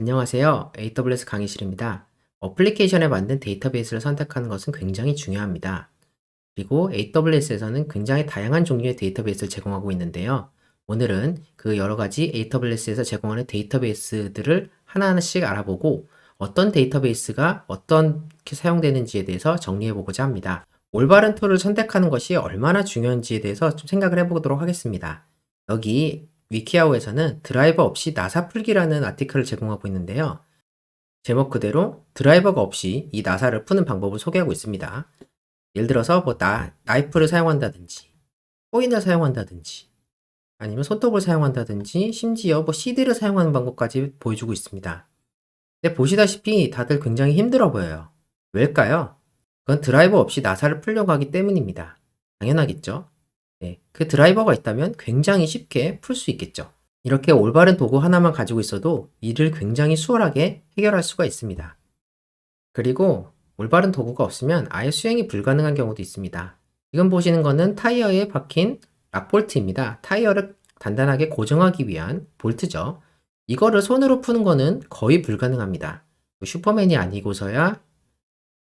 안녕하세요. AWS 강의실입니다. 어플리케이션에 맞는 데이터베이스를 선택하는 것은 굉장히 중요합니다. 그리고 AWS에서는 굉장히 다양한 종류의 데이터베이스를 제공하고 있는데요. 오늘은 그 여러 가지 AWS에서 제공하는 데이터베이스들을 하나하나씩 알아보고 어떤 데이터베이스가 어떻게 사용되는지에 대해서 정리해 보고자 합니다. 올바른 툴을 선택하는 것이 얼마나 중요한지에 대해서 좀 생각을 해보도록 하겠습니다. 여기 위키아우에서는 드라이버 없이 나사 풀기라는 아티클을 제공하고 있는데요. 제목 그대로 드라이버가 없이 이 나사를 푸는 방법을 소개하고 있습니다. 예를 들어서 나이프를 사용한다든지 코인을 사용한다든지 아니면 손톱을 사용한다든지 심지어 CD를 사용하는 방법까지 보여주고 있습니다. 근데 보시다시피 다들 굉장히 힘들어 보여요. 왜일까요? 그건 드라이버 없이 나사를 풀려고 하기 때문입니다. 당연하겠죠? 네, 그 드라이버가 있다면 굉장히 쉽게 풀 수 있겠죠. 이렇게 올바른 도구 하나만 가지고 있어도 일을 굉장히 수월하게 해결할 수가 있습니다. 그리고 올바른 도구가 없으면 아예 수행이 불가능한 경우도 있습니다. 지금 보시는 거는 타이어에 박힌 락볼트입니다. 타이어를 단단하게 고정하기 위한 볼트죠. 이거를 손으로 푸는 거는 거의 불가능합니다. 슈퍼맨이 아니고서야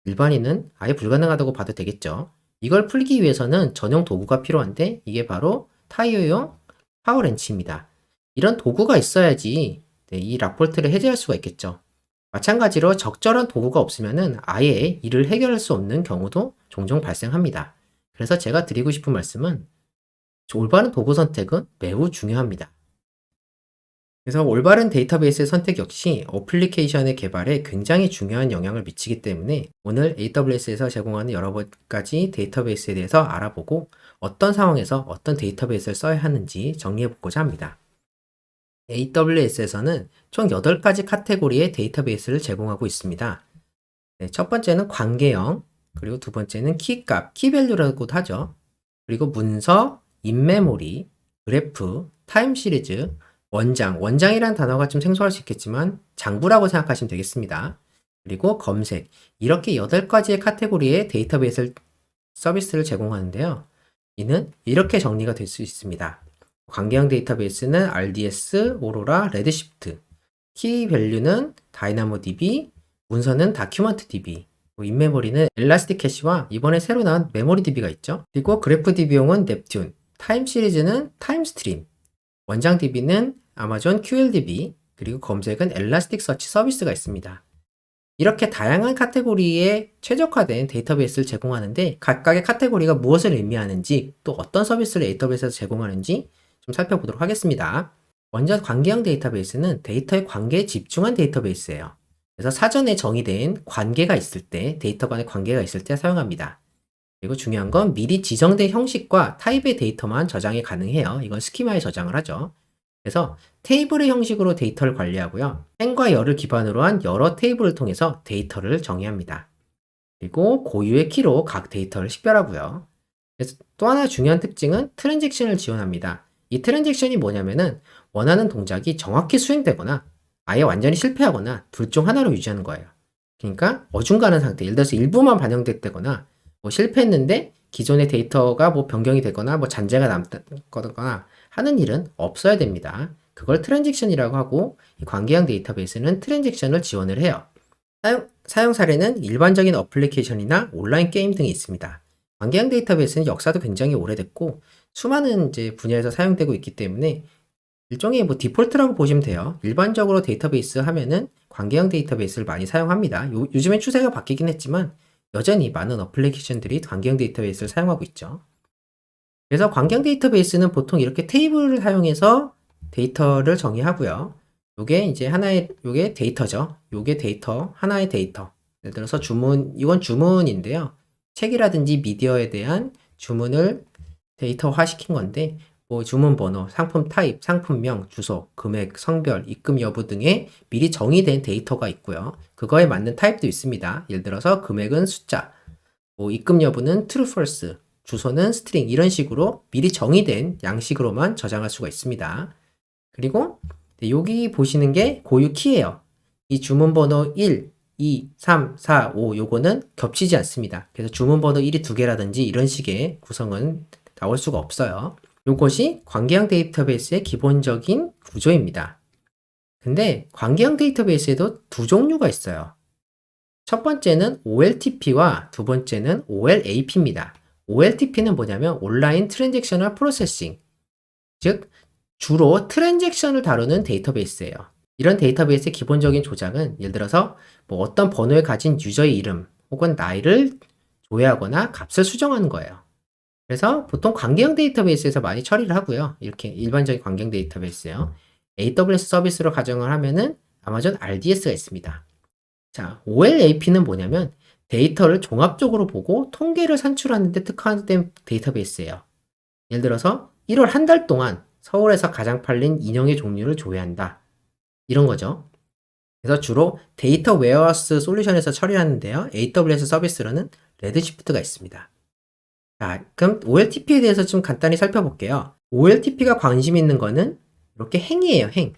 일반인은 아예 불가능하다고 봐도 되겠죠. 이걸 풀기 위해서는 전용 도구가 필요한데 이게 바로 타이어용 파워렌치입니다. 이런 도구가 있어야지 이 락볼트를 해제할 수가 있겠죠. 마찬가지로 적절한 도구가 없으면 아예 이를 해결할 수 없는 경우도 종종 발생합니다. 그래서 제가 드리고 싶은 말씀은 올바른 도구 선택은 매우 중요합니다. 그래서 올바른 데이터베이스 선택 역시 어플리케이션의 개발에 굉장히 중요한 영향을 미치기 때문에 오늘 AWS에서 제공하는 여러 가지 데이터베이스에 대해서 알아보고 어떤 상황에서 어떤 데이터베이스를 써야 하는지 정리해 보고자 합니다. AWS에서는 총 8가지 카테고리의 데이터베이스를 제공하고 있습니다. 네, 첫 번째는 관계형, 그리고 두 번째는 키값, 키밸류라고도 하죠. 그리고 문서, 인메모리, 그래프, 타임 시리즈, 원장이라는 단어가 좀 생소할 수 있겠지만 장부라고 생각하시면 되겠습니다. 그리고 검색, 이렇게 8가지의 카테고리의 데이터베이스 서비스를 제공하는데요. 이는 이렇게 정리가 될 수 있습니다. 관계형 데이터베이스는 RDS, 오로라, 레드시프트, 키밸류는 다이나모DB, 문서는 다큐먼트DB, 인메모리는 엘라스틱 캐시와 이번에 새로 나온 메모리DB가 있죠. 그리고 그래프DB용은 넵튠, 타임 시리즈는 타임스트림, 원장 DB는 아마존 QLDB, 그리고 검색은 엘라스틱 서치 서비스가 있습니다. 이렇게 다양한 카테고리에 최적화된 데이터베이스를 제공하는데 각각의 카테고리가 무엇을 의미하는지 또 어떤 서비스를 AWS에서 제공하는지 좀 살펴보도록 하겠습니다. 먼저 관계형 데이터베이스는 데이터의 관계에 집중한 데이터베이스예요. 그래서 사전에 정의된 관계가 있을 때, 데이터 간의 관계가 있을 때 사용합니다. 그리고 중요한 건 미리 지정된 형식과 타입의 데이터만 저장이 가능해요. 이건 스키마에 저장을 하죠. 그래서 테이블의 형식으로 데이터를 관리하고요. 행과 열을 기반으로 한 여러 테이블을 통해서 데이터를 정의합니다. 그리고 고유의 키로 각 데이터를 식별하고요. 그래서 또 하나 중요한 특징은 트랜잭션을 지원합니다. 이 트랜잭션이 뭐냐면은 원하는 동작이 정확히 수행되거나 아예 완전히 실패하거나 둘 중 하나로 유지하는 거예요. 그러니까 어중간한 상태, 예를 들어서 일부만 반영됐다거나 실패했는데 기존의 데이터가 변경이 되거나 잔재가 남거나 하는 일은 없어야 됩니다. 그걸 트랜잭션이라고 하고 이 관계형 데이터베이스는 트랜잭션을 지원을 해요. 사용 사례는 일반적인 어플리케이션이나 온라인 게임 등이 있습니다. 관계형 데이터베이스는 역사도 굉장히 오래됐고 수많은 분야에서 사용되고 있기 때문에 일종의 디폴트라고 보시면 돼요. 일반적으로 데이터베이스 하면은 관계형 데이터베이스를 많이 사용합니다. 요즘엔 추세가 바뀌긴 했지만 여전히 많은 어플리케이션들이 관계형 데이터베이스를 사용하고 있죠. 그래서 관계형 데이터베이스는 보통 이렇게 테이블을 사용해서 데이터를 정의하고요. 요게 데이터죠. 요게 데이터, 하나의 데이터. 예를 들어서 이건 주문인데요. 책이라든지 미디어에 대한 주문을 데이터화 시킨 건데, 주문 번호, 상품 타입, 상품명, 주소, 금액, 성별, 입금 여부 등의 미리 정의된 데이터가 있고요. 그거에 맞는 타입도 있습니다. 예를 들어서 금액은 숫자, 입금 여부는 true, false, 주소는 string 이런 식으로 미리 정의된 양식으로만 저장할 수가 있습니다. 그리고 여기 보시는 게 고유 키예요. 이 주문 번호 1, 2, 3, 4, 5 요거는 겹치지 않습니다. 그래서 주문 번호 1이 2개라든지 이런 식의 구성은 나올 수가 없어요. 요것이 관계형 데이터베이스의 기본적인 구조입니다. 근데 관계형 데이터베이스에도 두 종류가 있어요. 첫 번째는 OLTP와 두 번째는 OLAP입니다. OLTP는 뭐냐면 온라인 트랜잭셔널 프로세싱, 즉 주로 트랜잭션을 다루는 데이터베이스예요. 이런 데이터베이스의 기본적인 조작은 예를 들어서 뭐 어떤 번호를 가진 유저의 이름 혹은 나이를 조회하거나 값을 수정하는 거예요. 그래서 보통 관계형 데이터베이스에서 많이 처리를 하고요. 이렇게 일반적인 관계형 데이터베이스요. AWS 서비스로 가정을 하면은 아마존 RDS가 있습니다. 자, OLAP는 뭐냐면 데이터를 종합적으로 보고 통계를 산출하는 데 특화된 데이터베이스예요. 예를 들어서 1월 한 달 동안 서울에서 가장 팔린 인형의 종류를 조회한다. 이런 거죠. 그래서 주로 데이터 웨어하우스 솔루션에서 처리하는데요. AWS 서비스로는 레드시프트가 있습니다. 자, 그럼 OLTP에 대해서 좀 간단히 살펴볼게요. OLTP가 관심 있는 거는 이렇게 행이에요, 행.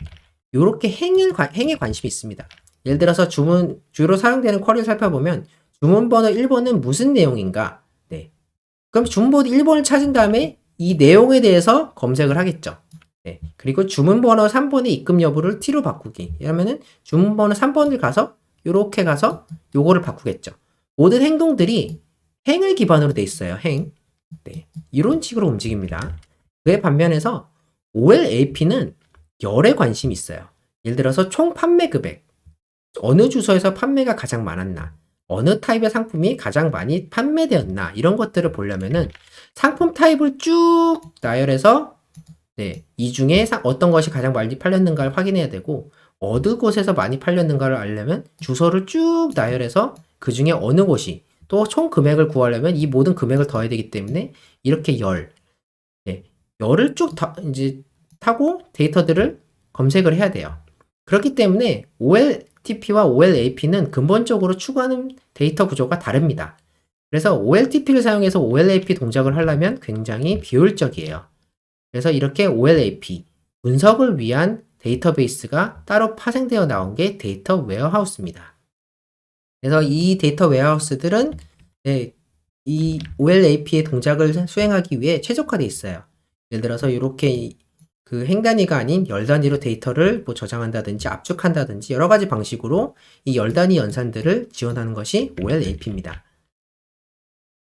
이렇게 행에 관심이 있습니다. 예를 들어서 주로 사용되는 쿼리를 살펴보면 주문번호 1번은 무슨 내용인가? 네. 그럼 주문번호 1번을 찾은 다음에 이 내용에 대해서 검색을 하겠죠. 네. 그리고 주문번호 3번의 입금 여부를 T로 바꾸기. 이러면은 주문번호 3번을 가서 요렇게 가서 요거를 바꾸겠죠. 모든 행동들이 행을 기반으로 돼 있어요. 행. 네. 이런 식으로 움직입니다. 그에 반면에서 OLAP는 열에 관심이 있어요. 예를 들어서 총 판매 금액. 어느 주소에서 판매가 가장 많았나? 어느 타입의 상품이 가장 많이 판매되었나? 이런 것들을 보려면은 상품 타입을 쭉 나열해서 네, 이 중에 어떤 것이 가장 많이 팔렸는가를 확인해야 되고 어느 곳에서 많이 팔렸는가를 알려면 주소를 쭉 나열해서 그 중에 어느 곳이 또 총 금액을 구하려면 이 모든 금액을 더해야 되기 때문에 이렇게 네, 열을 쭉 이제 타고 데이터들을 검색을 해야 돼요. 그렇기 때문에 OLTP와 OLAP는 근본적으로 추구하는 데이터 구조가 다릅니다. 그래서 OLTP를 사용해서 OLAP 동작을 하려면 굉장히 비효율적이에요. 그래서 이렇게 OLAP, 분석을 위한 데이터베이스가 따로 파생되어 나온 게 데이터 웨어하우스입니다. 그래서 이 데이터 웨어하우스들은 네, 이 OLAP의 동작을 수행하기 위해 최적화되어 있어요. 예를 들어서 이렇게 그 행 단위가 아닌 열 단위로 데이터를 뭐 저장한다든지 압축한다든지 여러 가지 방식으로 이 열 단위 연산들을 지원하는 것이 OLAP입니다.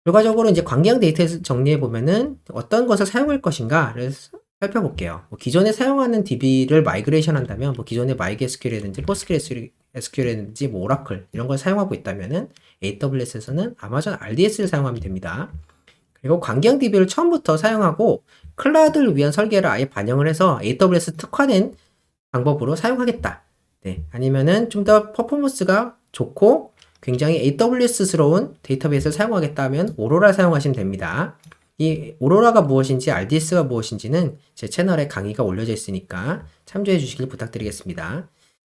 결과적으로 이제 관계형 데이터에서 정리해 보면은 어떤 것을 사용할 것인가를 살펴볼게요. 뭐 기존에 사용하는 DB를 마이그레이션 한다면 뭐 기존의 MySQL이라든지 PostgreSQL이라든지 뭐 오라클 이런 걸 사용하고 있다면은 AWS에서는 아마존 RDS를 사용하면 됩니다. 그리고 관계형 DB를 처음부터 사용하고 클라우드를 위한 설계를 아예 반영을 해서 AWS 특화된 방법으로 사용하겠다. 네, 아니면은 좀 더 퍼포먼스가 좋고 굉장히 AWS스러운 데이터베이스를 사용하겠다면 오로라 사용하시면 됩니다. 이 오로라가 무엇인지 RDS가 무엇인지는 제 채널에 강의가 올려져 있으니까 참조해 주시길 부탁드리겠습니다.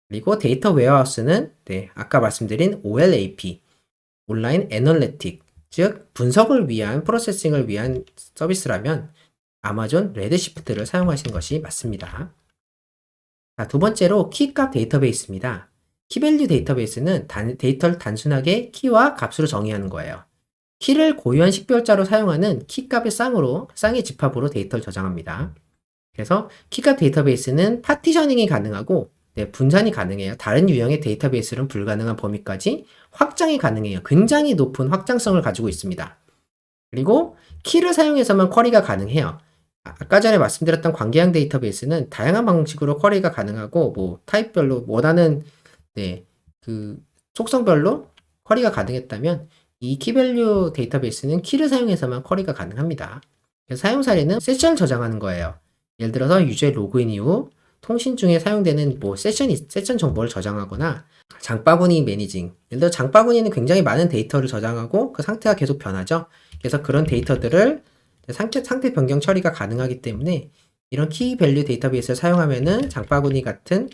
그리고 데이터 웨어하우스는 네, 아까 말씀드린 OLAP, 온라인 애널리틱, 즉 분석을 위한 프로세싱을 위한 서비스라면 아마존 레드시프트를 사용하시는 것이 맞습니다. 자, 두 번째로 키값 데이터베이스입니다. 키밸류 데이터베이스는 데이터를 단순하게 키와 값으로 정의하는 거예요. 키를 고유한 식별자로 사용하는 키값의 쌍의 집합으로 데이터를 저장합니다. 그래서 키값 데이터베이스는 파티셔닝이 가능하고 네, 분산이 가능해요. 다른 유형의 데이터베이스는 불가능한 범위까지 확장이 가능해요. 굉장히 높은 확장성을 가지고 있습니다. 그리고 키를 사용해서만 쿼리가 가능해요. 아까 전에 말씀드렸던 관계형 데이터베이스는 다양한 방식으로 쿼리가 가능하고 뭐 타입별로 원하는 네, 그 속성별로 쿼리가 가능했다면 이 키밸류 데이터베이스는 키를 사용해서만 쿼리가 가능합니다. 그래서 사용 사례는 세션을 저장하는 거예요. 예를 들어서 유저의 로그인 이후 통신 중에 사용되는 뭐 세션 정보를 저장하거나 장바구니 매니징. 예를 들어 장바구니는 굉장히 많은 데이터를 저장하고 그 상태가 계속 변하죠. 그래서 그런 데이터들을 상태 변경 처리가 가능하기 때문에 이런 키밸류 데이터베이스를 사용하면은 장바구니 같은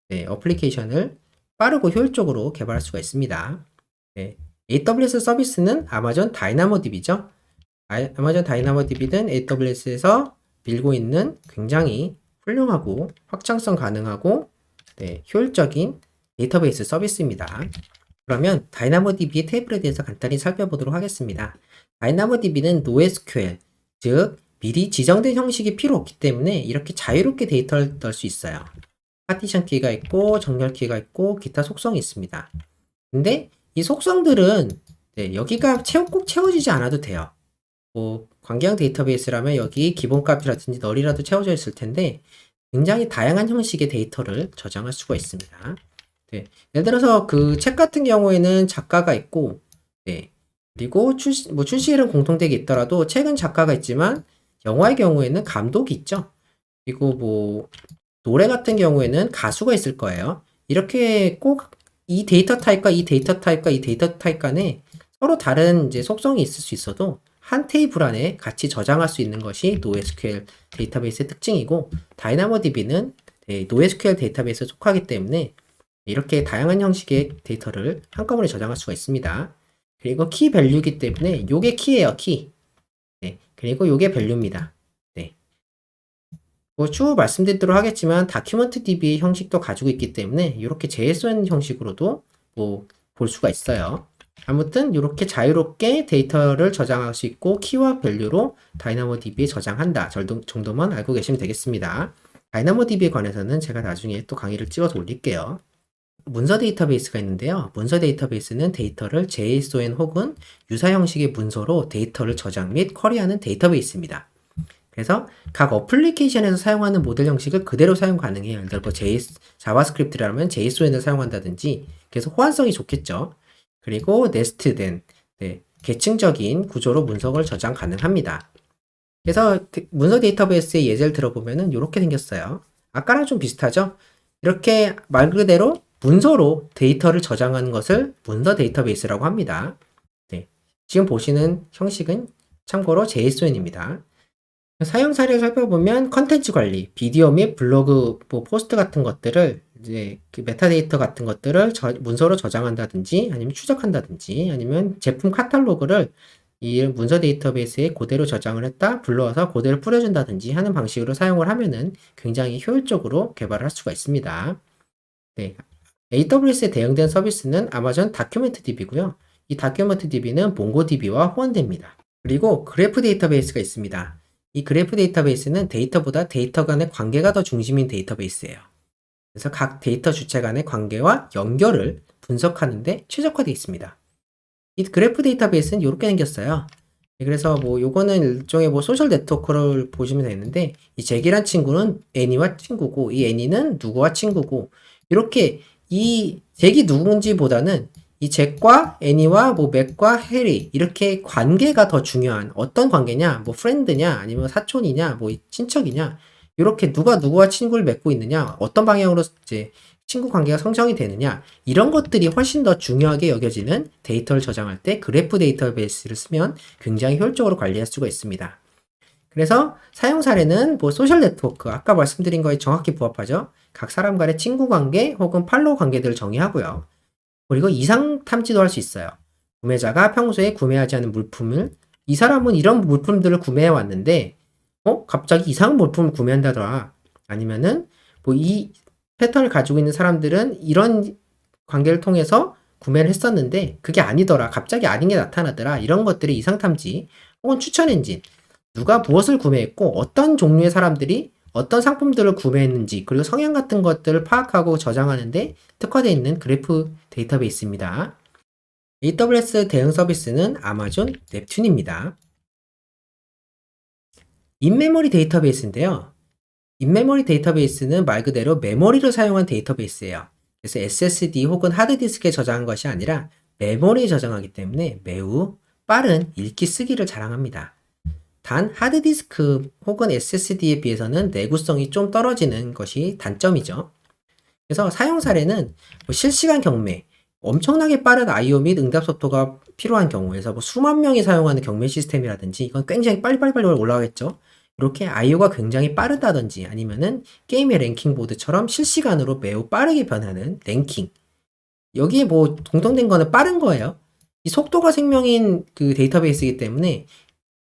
네, 어플리케이션을 빠르고 효율적으로 개발할 수가 있습니다. 네, AWS 서비스는 아마존 다이나모DB죠. 아마존 다이나모DB는 AWS에서 밀고 있는 굉장히 훌륭하고 확장성 가능하고 네, 효율적인 데이터베이스 서비스입니다. 그러면 다이나모DB의 테이블에 대해서 간단히 살펴보도록 하겠습니다. 다이나모DB는 NoSQL, 즉 미리 지정된 형식이 필요 없기 때문에 이렇게 자유롭게 데이터를 넣을 수 있어요. 파티션 키가 있고 정렬 키가 있고 기타 속성이 있습니다. 근데 이 속성들은 여기가 꼭 채워지지 않아도 돼요. 뭐 관계형 데이터베이스라면 여기 기본값이라든지 널이라도 채워져 있을 텐데 굉장히 다양한 형식의 데이터를 저장할 수가 있습니다. 예를 들어서 그 책 같은 경우에는 작가가 있고, 그리고 출시일은 공통되게 있더라도 책은 작가가 있지만 영화의 경우에는 감독이 있죠. 그리고 뭐 노래 같은 경우에는 가수가 있을 거예요. 이렇게 꼭 이 데이터 타입과 이 데이터 타입과 이 데이터 타입 간에 서로 다른 이제 속성이 있을 수 있어도 한 테이블 안에 같이 저장할 수 있는 것이 NoSQL 데이터베이스의 특징이고, DynamoDB는 NoSQL 데이터베이스에 속하기 때문에 이렇게 다양한 형식의 데이터를 한꺼번에 저장할 수가 있습니다. 그리고 키 밸류이기 때문에 요게 키예요, 키. 그리고 요게 밸류입니다. 뭐 추후 말씀드리도록 하겠지만 다큐먼트 DB의 형식도 가지고 있기 때문에 이렇게 JSON 형식으로도 뭐 볼 수가 있어요. 아무튼 이렇게 자유롭게 데이터를 저장할 수 있고 키와 밸류로 DynamoDB에 저장한다 정도만 알고 계시면 되겠습니다. DynamoDB에 관해서는 제가 나중에 또 강의를 찍어서 올릴게요. 문서 데이터베이스가 있는데요. 문서 데이터베이스는 데이터를 JSON 혹은 유사 형식의 문서로 데이터를 저장 및 쿼리하는 데이터베이스입니다. 그래서 각 어플리케이션에서 사용하는 모델 형식을 그대로 사용 가능해요. 예를 들어 뭐 자바스크립트라면 JSON을 사용한다든지, 그래서 호환성이 좋겠죠. 그리고 네스트된 계층적인 구조로 문서를 저장 가능합니다. 그래서 문서 데이터베이스의 예제를 들어보면은 이렇게 생겼어요. 아까랑 좀 비슷하죠? 이렇게 말 그대로 문서로 데이터를 저장하는 것을 문서 데이터베이스라고 합니다. 지금 보시는 형식은 참고로 JSON입니다. 사용 사례를 살펴보면 컨텐츠 관리, 비디오 및 블로그, 뭐 포스트 같은 것들을 이제 그 메타데이터 같은 것들을 문서로 저장한다든지 아니면 추적한다든지 아니면 제품 카탈로그를 이 문서 데이터베이스에 그대로 저장을 했다 불러와서 그대로 뿌려준다든지 하는 방식으로 사용을 하면은 굉장히 효율적으로 개발을 할 수가 있습니다. AWS에 대응된 서비스는 아마존 다큐멘트 DB고요. 이 다큐멘트 DB는 몽고DB와 호환됩니다. 그리고 그래프 데이터베이스가 있습니다. 이 그래프 데이터베이스는 데이터보다 데이터 간의 관계가 더 중심인 데이터베이스예요. 그래서 각 데이터 주체 간의 관계와 연결을 분석하는데 최적화되어 있습니다. 이 그래프 데이터베이스는 이렇게 생겼어요. 그래서 뭐 요거는 일종의 뭐 소셜 네트워크를 보시면 되는데, 이 잭이란 친구는 애니와 친구고 이 애니는 누구와 친구고, 이렇게 이 잭이 누군지보다는 이 잭과 애니와 뭐 맥과 해리 이렇게 관계가 더 중요한, 어떤 관계냐, 뭐 프렌드냐 아니면 사촌이냐 뭐 친척이냐, 이렇게 누가 누구와 친구를 맺고 있느냐, 어떤 방향으로 이제 친구 관계가 성장이 되느냐, 이런 것들이 훨씬 더 중요하게 여겨지는 데이터를 저장할 때 그래프 데이터베이스를 쓰면 굉장히 효율적으로 관리할 수가 있습니다. 그래서 사용 사례는 뭐 소셜 네트워크, 아까 말씀드린 거에 정확히 부합하죠. 각 사람 간의 친구 관계 혹은 팔로우 관계들을 정의하고요. 그리고 이상 탐지도 할 수 있어요. 구매자가 평소에 구매하지 않은 물품을, 이 사람은 이런 물품들을 구매해 왔는데 갑자기 이상한 물품을 구매한다더라, 아니면은 뭐 이 패턴을 가지고 있는 사람들은 이런 관계를 통해서 구매를 했었는데 그게 아니더라, 갑자기 아닌 게 나타나더라, 이런 것들이 이상 탐지 혹은 추천 엔진, 누가 무엇을 구매했고 어떤 종류의 사람들이 어떤 상품들을 구매했는지 그리고 성향 같은 것들을 파악하고 저장하는데 특화되어 있는 그래프 데이터베이스입니다. AWS 대응 서비스는 아마존 넵튠입니다. 인메모리 데이터베이스인데요. 인메모리 데이터베이스는 말 그대로 메모리를 사용한 데이터베이스예요. 그래서 SSD 혹은 하드디스크에 저장한 것이 아니라 메모리에 저장하기 때문에 매우 빠른 읽기 쓰기를 자랑합니다. 단 하드디스크 혹은 SSD에 비해서는 내구성이 좀 떨어지는 것이 단점이죠. 그래서 사용 사례는 뭐 실시간 경매, 엄청나게 빠른 I/O 및 응답 속도가 필요한 경우에서 뭐 수만 명이 사용하는 경매 시스템이라든지, 이건 굉장히 빨리빨리 올라가겠죠. 이렇게 I/O가 굉장히 빠르다든지 아니면은 게임의 랭킹 보드처럼 실시간으로 매우 빠르게 변하는 랭킹, 여기에 뭐 공통된 거는 빠른 거예요. 이 속도가 생명인 그 데이터베이스이기 때문에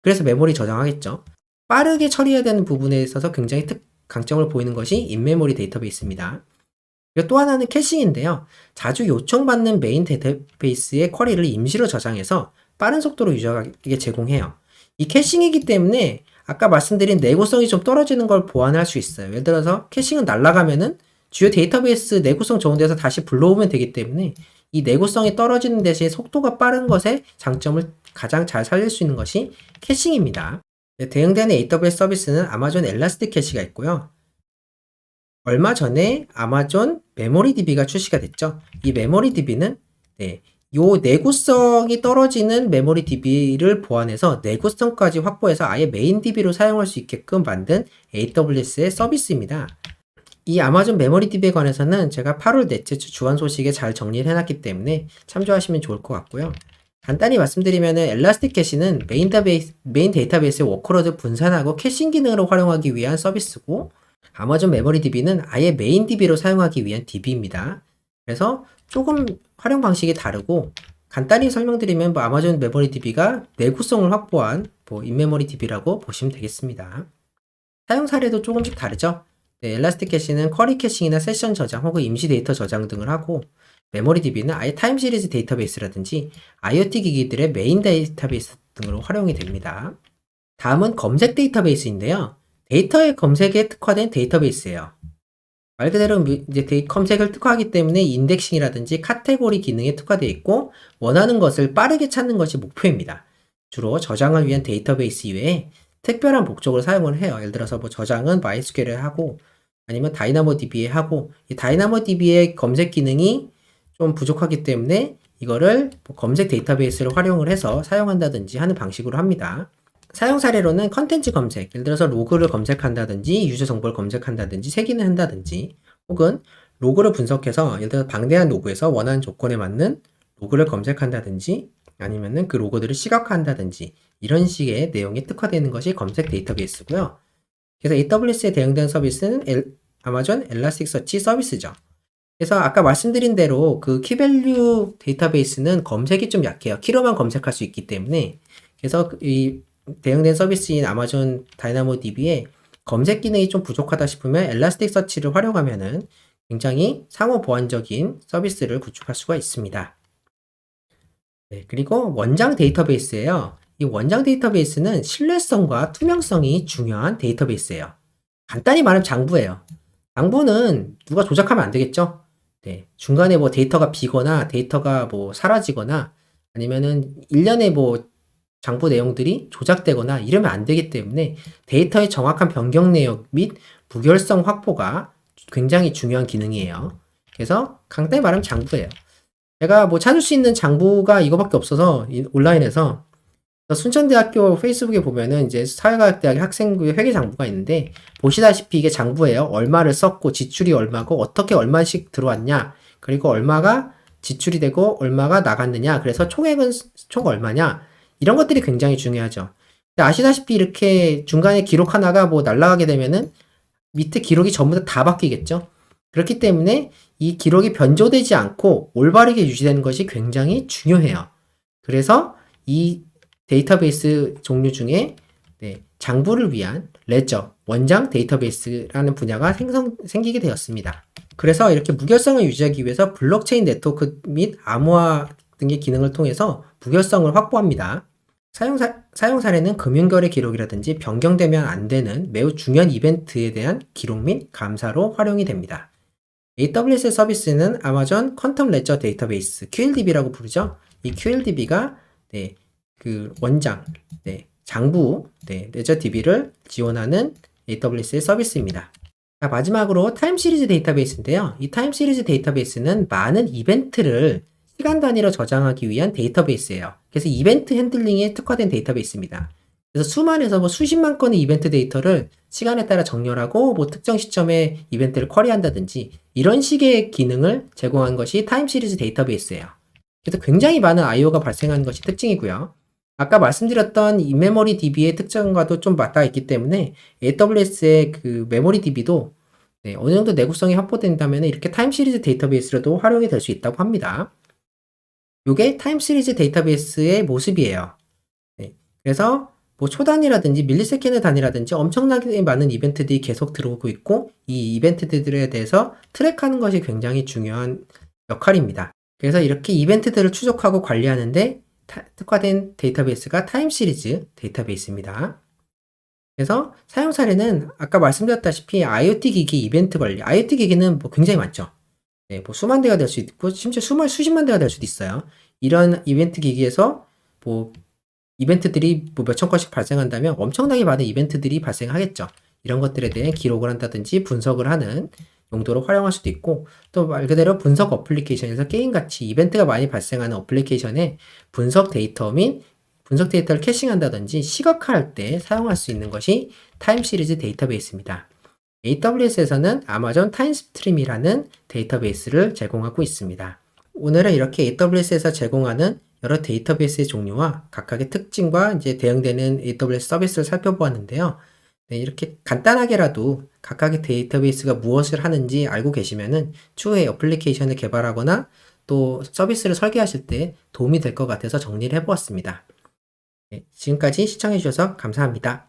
그래서 메모리 저장하겠죠. 빠르게 처리해야 되는 부분에 있어서 굉장히 강점을 보이는 것이 인메모리 데이터베이스입니다. 그리고 또 하나는 캐싱인데요. 자주 요청받는 메인 데이터베이스의 쿼리를 임시로 저장해서 빠른 속도로 유저에게 제공해요. 이 캐싱이기 때문에 아까 말씀드린 내구성이 좀 떨어지는 걸 보완할 수 있어요. 예를 들어서 캐싱은 날아가면은 주요 데이터베이스 내구성 좋은 데서 다시 불러오면 되기 때문에 이 내구성이 떨어지는 대신 속도가 빠른 것의 장점을 가장 잘 살릴 수 있는 것이 캐싱입니다. 네, 대응되는 AWS 서비스는 아마존 엘라스틱 캐시가 있고요. 얼마 전에 아마존 메모리DB가 출시가 됐죠. 이 메모리DB는 요 내구성이 떨어지는 메모리DB를 보완해서 내구성까지 확보해서 아예 메인DB로 사용할 수 있게끔 만든 AWS의 서비스입니다. 이 아마존 메모리DB에 관해서는 제가 8월 넷째 주 주간 소식에 잘 정리를 해놨기 때문에 참조하시면 좋을 것 같고요. 간단히 말씀드리면 엘라스틱 캐시는 메인 데이터베이스의 워크로드 분산하고 캐싱 기능으로 활용하기 위한 서비스고, 아마존 메모리DB는 아예 메인DB로 사용하기 위한 DB입니다. 그래서 조금 활용 방식이 다르고, 간단히 설명드리면 아마존 메모리DB가 내구성을 확보한 인메모리DB라고 보시면 되겠습니다. 사용 사례도 조금씩 다르죠. 엘라스틱 캐시는 쿼리 캐싱이나 세션 저장 혹은 임시 데이터 저장 등을 하고, 메모리DB는 아예 타임 시리즈 데이터베이스라든지 IoT 기기들의 메인 데이터베이스 등으로 활용이 됩니다. 다음은 검색 데이터베이스인데요. 데이터의 검색에 특화된 데이터베이스예요. 말 그대로 이제 검색을 특화하기 때문에 인덱싱이라든지 카테고리 기능에 특화되어 있고, 원하는 것을 빠르게 찾는 것이 목표입니다. 주로 저장을 위한 데이터베이스 이외에 특별한 목적으로 사용을 해요. 예를 들어서 저장은 MySQL에 하고, 아니면 DynamoDB에 하고, 이 DynamoDB의 검색 기능이 좀 부족하기 때문에 이거를 검색 데이터베이스를 활용을 해서 사용한다든지 하는 방식으로 합니다. 사용 사례로는 컨텐츠 검색, 예를 들어서 로그를 검색한다든지 유저 정보를 검색한다든지 색인을 한다든지, 혹은 로그를 분석해서 예를 들어 방대한 로그에서 원하는 조건에 맞는 로그를 검색한다든지, 아니면은 그 로그들을 시각화한다든지, 이런 식의 내용이 특화되는 것이 검색 데이터베이스고요. 그래서 AWS에 대응되는 서비스는 아마존 엘라스틱서치 서비스죠. 그래서 아까 말씀드린 대로 그 키밸류 데이터베이스는 검색이 좀 약해요. 키로만 검색할 수 있기 때문에. 그래서 이 대응된 서비스인 아마존 다이나모DB에 검색 기능이 좀 부족하다 싶으면 엘라스틱서치를 활용하면은 굉장히 상호 보완적인 서비스를 구축할 수가 있습니다. 그리고 원장 데이터베이스예요. 이 원장 데이터베이스는 신뢰성과 투명성이 중요한 데이터베이스예요. 간단히 말하면 장부예요. 장부는 누가 조작하면 안 되겠죠? 중간에 데이터가 비거나 데이터가 사라지거나 아니면은 일련의 장부 내용들이 조작되거나 이러면 안 되기 때문에 데이터의 정확한 변경 내역 및 무결성 확보가 굉장히 중요한 기능이에요. 그래서 간단히 말하면 장부예요. 제가 찾을 수 있는 장부가 이거밖에 없어서 온라인에서 순천대학교 페이스북에 보면은 이제 사회과학대학의 학생부의 회계 장부가 있는데, 보시다시피 이게 장부예요. 얼마를 썼고 지출이 얼마고 어떻게 얼마씩 들어왔냐, 그리고 얼마가 지출이 되고 얼마가 나갔느냐, 그래서 총액은 총 얼마냐, 이런 것들이 굉장히 중요하죠. 근데 아시다시피 이렇게 중간에 기록 하나가 날라가게 되면은 밑에 기록이 전부 다 바뀌겠죠. 그렇기 때문에 이 기록이 변조되지 않고 올바르게 유지되는 것이 굉장히 중요해요. 그래서 이 데이터베이스 종류 중에 장부를 위한 레저, 원장 데이터베이스라는 분야가 생기게 되었습니다. 그래서 이렇게 무결성을 유지하기 위해서 블록체인 네트워크 및 암호화 등의 기능을 통해서 무결성을 확보합니다. 사용 사례는 금융거래 기록이라든지 변경되면 안 되는 매우 중요한 이벤트에 대한 기록 및 감사로 활용이 됩니다. AWS 서비스는 아마존 퀀텀 레저 데이터베이스, QLDB라고 부르죠. 이 QLDB가 그 원장, 장부, 레저DB를 지원하는 AWS의 서비스입니다. 자, 마지막으로 타임 시리즈 데이터베이스인데요. 이 타임 시리즈 데이터베이스는 많은 이벤트를 시간 단위로 저장하기 위한 데이터베이스예요. 그래서 이벤트 핸들링에 특화된 데이터베이스입니다. 그래서 수만에서 수십만 건의 이벤트 데이터를 시간에 따라 정렬하고 특정 시점에 이벤트를 쿼리한다든지 이런 식의 기능을 제공한 것이 타임 시리즈 데이터베이스예요. 그래서 굉장히 많은 I/O가 발생하는 것이 특징이고요. 아까 말씀드렸던 인메모리 DB의 특징과도 좀 맞닿아 있기 때문에 AWS의 그 메모리 DB도 어느 정도 내구성이 확보된다면 이렇게 타임 시리즈 데이터베이스로도 활용이 될 수 있다고 합니다. 이게 타임 시리즈 데이터베이스의 모습이에요. 그래서 초단위라든지 밀리세컨드 단위라든지 엄청나게 많은 이벤트들이 계속 들어오고 있고, 이 이벤트들에 대해서 트랙하는 것이 굉장히 중요한 역할입니다. 그래서 이렇게 이벤트들을 추적하고 관리하는데 특화된 데이터베이스가 타임 시리즈 데이터베이스입니다. 그래서 사용 사례는 아까 말씀드렸다시피 IoT 기기 이벤트 관리, IoT 기기는 뭐 굉장히 많죠. 네, 뭐 수만 대가 될 수 있고 심지어 수십만 대가 될 수도 있어요. 이런 이벤트 기기에서 뭐 이벤트들이 뭐 몇천 건씩 발생한다면 엄청나게 많은 이벤트들이 발생하겠죠. 이런 것들에 대해 기록을 한다든지 분석을 하는 용도로 활용할 수도 있고, 또 말 그대로 분석 어플리케이션에서 게임같이 이벤트가 많이 발생하는 어플리케이션에 분석 데이터 및 분석 데이터를 캐싱한다든지 시각화할 때 사용할 수 있는 것이 타임 시리즈 데이터베이스입니다. AWS에서는 아마존 타임스트림이라는 데이터베이스를 제공하고 있습니다. 오늘은 이렇게 AWS에서 제공하는 여러 데이터베이스의 종류와 각각의 특징과 이제 대응되는 AWS 서비스를 살펴보았는데요. 네, 이렇게 간단하게라도 각각의 데이터베이스가 무엇을 하는지 알고 계시면은 추후에 어플리케이션을 개발하거나 또 서비스를 설계하실 때 도움이 될 것 같아서 정리를 해보았습니다. 네, 지금까지 시청해주셔서 감사합니다.